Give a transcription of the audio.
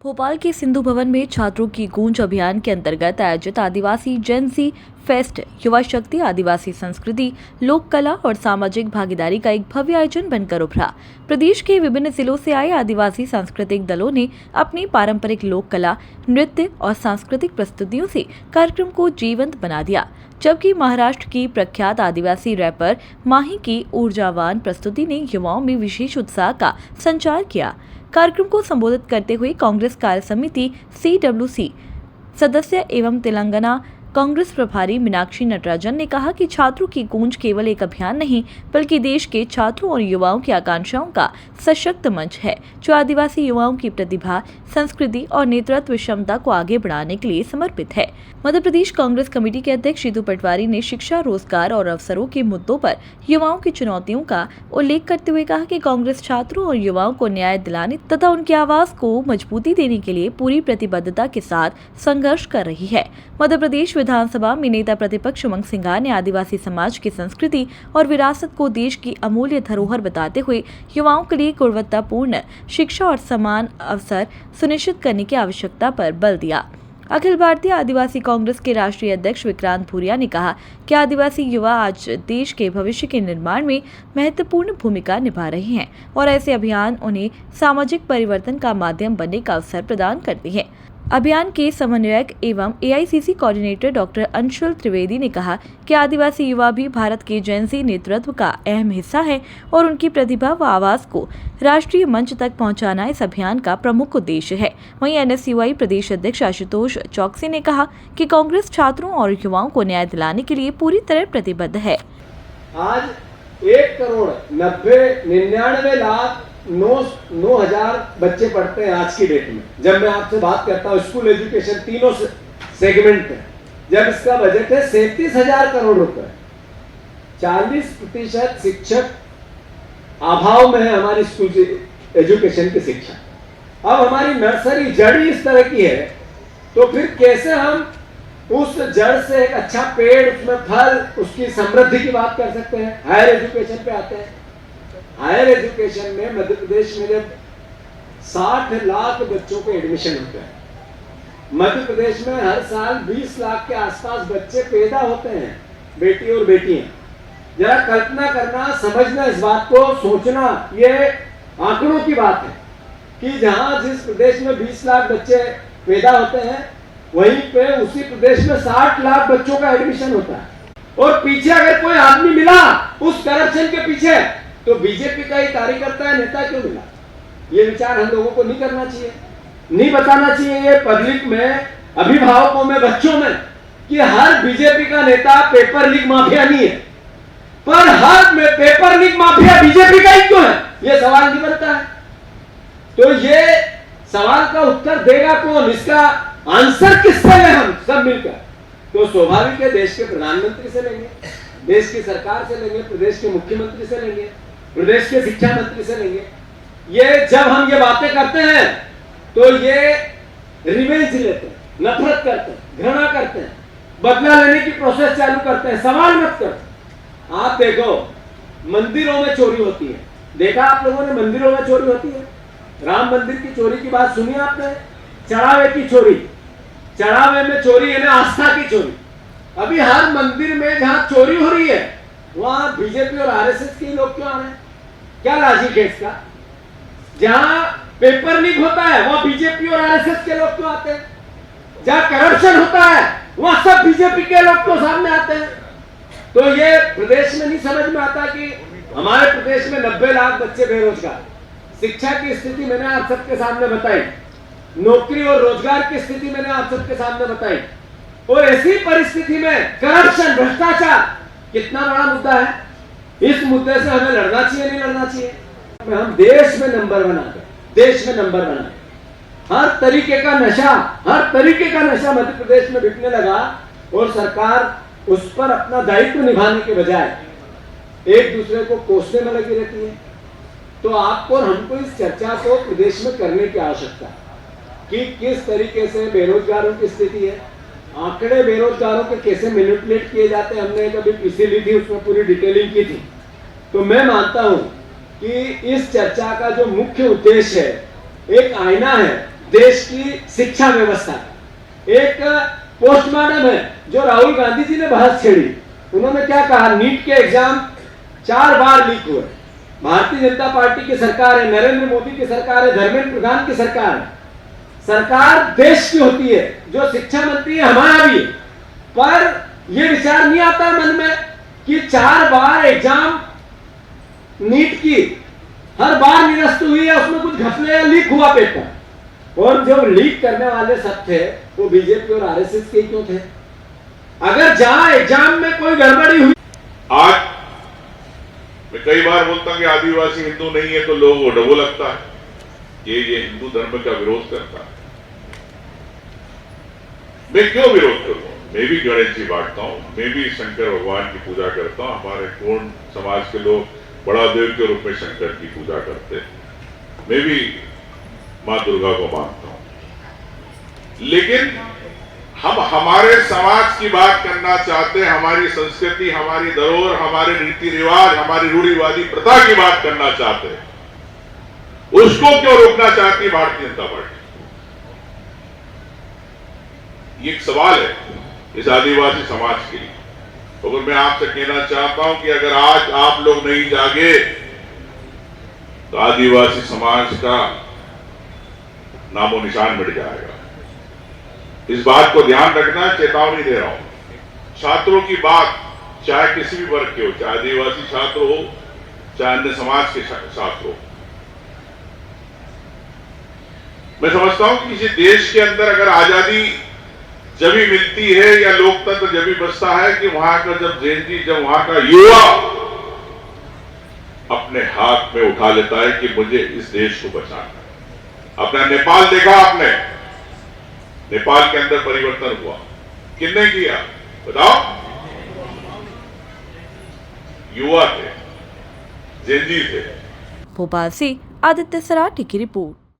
भोपाल के सिंधु भवन में छात्रों की गूंज अभियान के अंतर्गत आयोजित आदिवासी जेनजी फेस्ट युवा शक्ति आदिवासी संस्कृति लोक कला और सामाजिक भागीदारी का एक भव्य आयोजन बनकर उभरा। प्रदेश के विभिन्न जिलों से आए आदिवासी सांस्कृतिक दलों ने अपनी पारंपरिक लोक कला, नृत्य और सांस्कृतिक प्रस्तुतियों से कार्यक्रम को जीवंत बना दिया, जबकि महाराष्ट्र की प्रख्यात आदिवासी रैपर माही की ऊर्जावान प्रस्तुति ने युवाओं में विशेष उत्साह का संचार किया। कार्यक्रम को संबोधित करते हुए कांग्रेस कार्य समिति CWC सदस्य एवं तेलंगाना कांग्रेस प्रभारी मीनाक्षी नटराजन ने कहा कि छात्रों की गूंज केवल एक अभियान नहीं बल्कि देश के छात्रों और युवाओं की आकांक्षाओं का सशक्त मंच है, जो आदिवासी युवाओं की प्रतिभा, संस्कृति और नेतृत्व क्षमता को आगे बढ़ाने के लिए समर्पित है। मध्य प्रदेश कांग्रेस कमेटी के अध्यक्ष जीतू पटवारी ने शिक्षा, रोजगार और अवसरों के मुद्दों पर युवाओं की चुनौतियों का उल्लेख करते हुए कहा कि कांग्रेस छात्रों और युवाओं को न्याय दिलाने तथा उनकी आवाज को मजबूती देने के लिए पूरी प्रतिबद्धता के साथ संघर्ष कर रही है। मध्य प्रदेश विधानसभा में नेता प्रतिपक्ष उमंग सिंघार ने आदिवासी समाज की संस्कृति और विरासत को देश की अमूल्य धरोहर बताते हुए युवाओं के लिए गुणवत्तापूर्ण शिक्षा और समान अवसर सुनिश्चित करने की आवश्यकता पर बल दिया। अखिल भारतीय आदिवासी कांग्रेस के राष्ट्रीय अध्यक्ष विक्रांत भूरिया ने कहा कि आदिवासी युवा आज देश के भविष्य के निर्माण में महत्वपूर्ण भूमिका निभा रहे हैं और ऐसे अभियान उन्हें सामाजिक परिवर्तन का माध्यम बनने का अवसर प्रदान करते हैं। अभियान के समन्वयक एवं AICC coordinator doctor Anshul Trivedi ने कहा कि आदिवासी युवा भी भारत के जेनजी नेतृत्व का अहम हिस्सा है और उनकी प्रतिभा व आवाज को राष्ट्रीय मंच तक पहुंचाना इस अभियान का प्रमुख उद्देश्य है। वहीं NSUI प्रदेश अध्यक्ष आशुतोष चौकसी ने कहा कि कांग्रेस छात्रों और युवाओं को न्याय दिलाने के लिए पूरी तरह प्रतिबद्ध है। आज 1,99,99,9,000 बच्चे पढ़ते हैं आज की डेट में। जब मैं आपसे बात करता हूँ स्कूल एजुकेशन तीनों सेगमेंट में, जब इसका बजट है 37,000 करोड़ रुपए, 40% शिक्षक अभाव में है हमारी स्कूल एजुकेशन की शिक्षा। अब हमारी नर्सरी जड़ी इस तरह की है, तो फिर कैसे हम उस जड़ से एक अच्छा पेड़, उसमें फल, उसकी समृद्धि की बात कर सकते हैं। हायर एजुकेशन पे आते हैं। हायर एजुकेशन में मध्य प्रदेश में जब 60 लाख बच्चों को एडमिशन होता है, मध्य प्रदेश में हर साल 20 लाख के आसपास बच्चे पैदा होते हैं, बेटी और बेटियां। जरा कल्पना करना, समझना, इस बात को सोचना, ये आंकड़ों की बात है कि जहां जिस प्रदेश में 20 लाख बच्चे पैदा होते हैं, वहीं पे उसी प्रदेश में 60 लाख बच्चों का एडमिशन होता है। और पीछे अगर कोई आदमी मिला उस करप्शन के पीछे, तो बीजेपी का ही कार्यकर्ता है, नेता क्यों मिला? ये विचार हम लोगों को नहीं करना चाहिए, नहीं बताना चाहिए ये पब्लिक में, अभिभावकों में, बच्चों में, कि हर बीजेपी का नेता पेपर लीक माफिया नहीं है, पर हर में पेपर लीक माफिया बीजेपी का ही क्यों है? ये सवाल नहीं बनता है। तो ये सवाल का उत्तर देगा कौन? इसका आंसर किससे लें हम सब मिलकर? तो स्वाभाविक है देश के प्रधानमंत्री से लेंगे, देश की सरकार से लेंगे, प्रदेश के मुख्यमंत्री से लेंगे, प्रदेश के शिक्षा मंत्री से लेंगे। ये जब हम ये बातें करते हैं तो ये रिवेंज लेते हैं, नफरत करते हैं, घृणा करते हैं, बदला लेने की प्रोसेस चालू करते हैं। सवाल मत कर। आप देखो मंदिरों में चोरी होती है, देखा आप लोगों ने मंदिरों में चोरी होती है? राम मंदिर की चोरी की बात सुनी आपने? चढ़ावे की चोरी, चढ़ावे में चोरी है ना, आस्था की चोरी। अभी हर मंदिर में जहां चोरी हो रही है वहां बीजेपी और RSS के लोग क्यों आ रहे हैं? क्या लॉजिक है इसका? जहां पेपर लीक होता है वहां बीजेपी और RSS के लोग क्यों आते हैं? जहां करप्शन होता है वहां सब बीजेपी के लोग क्यों सामने आते हैं? तो ये प्रदेश में नहीं समझ में आता कि हमारे प्रदेश में 90 लाख बच्चे बेरोजगार, शिक्षा की स्थिति मैंने आप सबके सामने बताई, नौकरी और रोजगार की स्थिति मैंने आप सबके सामने बताई, और ऐसी परिस्थिति में करप्शन, भ्रष्टाचार कितना बड़ा मुद्दा है। इस मुद्दे से हमें लड़ना चाहिए, नहीं लड़ना चाहिए? हम देश में नंबर बनाए, देश में नंबर बनाए। हर तरीके का नशा, हर तरीके का नशा मध्य प्रदेश में बिकने लगा और सरकार उस पर अपना दायित्व निभाने के बजाय एक दूसरे को कोसने में लगी रहती है। तो आपको और हमको इस चर्चा को प्रदेश में करने की आवश्यकता है कि किस तरीके से बेरोजगारों की स्थिति है, आंकड़े बेरोजगारों के कैसे मैनिपुलेट किए जाते हैं। हमने कभी पीसी ली थी, उसमें पूरी डिटेलिंग की थी। तो मैं मानता हूं कि इस चर्चा का जो मुख्य उद्देश्य है, एक आईना है देश की शिक्षा व्यवस्था। एक पोस्टमार्टम है जो राहुल गांधी जी ने बहस छेड़ी। उन्होंने क्या कहा, नीट के एग्जाम 4 बार लीक हुए। भारतीय जनता पार्टी की सरकार है, नरेंद्र मोदी की सरकार है, धर्मेंद्र प्रधान की सरकार है। सरकार देश की होती है, जो शिक्षा मंत्री है हमारा भी, पर यह विचार नहीं आता मन में कि 4 बार एग्जाम नीट की हर बार निरस्त हुई है, उसमें कुछ घपले या लीक हुआ पेपर, और जो लीक करने वाले सब थे वो बीजेपी और आरएसएस के क्यों थे? अगर जहां एग्जाम में कोई गड़बड़ी हुई। आज मैं कई बार बोलता हूं कि आदिवासी हिंदू नहीं है तो लोगों को डबो लगता है, ये हिंदू धर्म का विरोध करता है। मैं क्यों विरोध करूं? मैं भी गणेश जी बांटता हूं, मैं भी शंकर भगवान की पूजा करता हूं। हमारे पूर्ण समाज के लोग बड़ा देव के रूप में शंकर की पूजा करते हैं, मैं भी मां दुर्गा को मानता हूं। लेकिन हम हमारे समाज की बात करना चाहते हैं, हमारी संस्कृति, हमारी धरोहर, हमारे रीति रिवाज, हमारी रूढ़िवादी प्रथा की बात करना चाहते हैं, उसको क्यों रोकना चाहती है भारतीय जनता पार्टी? ये एक सवाल है इस आदिवासी समाज के लिए। अगर मैं आपसे कहना चाहता हूं कि अगर आज आप लोग नहीं जागे तो आदिवासी समाज का नामो निशान मिट जाएगा। इस बात को ध्यान रखना, चेतावनी दे रहा हूं। छात्रों की बात चाहे किसी भी वर्ग के हो, चाहे आदिवासी छात्र हो, चाहे अन्य समाज के छात्र हो, मैं समझता हूं कि किसी देश के अंदर अगर आजादी जब भी मिलती है या लोकतंत्र जब भी बचता है कि वहां का जब वहां का युवा अपने हाथ में उठा लेता है कि मुझे इस देश को बचाना है। अपना नेपाल देखा आपने, नेपाल के अंदर परिवर्तन हुआ, किसने किया बताओ? युवा थे, जेनजी थे। भोपाल से आदित्य सराठी की रिपोर्ट।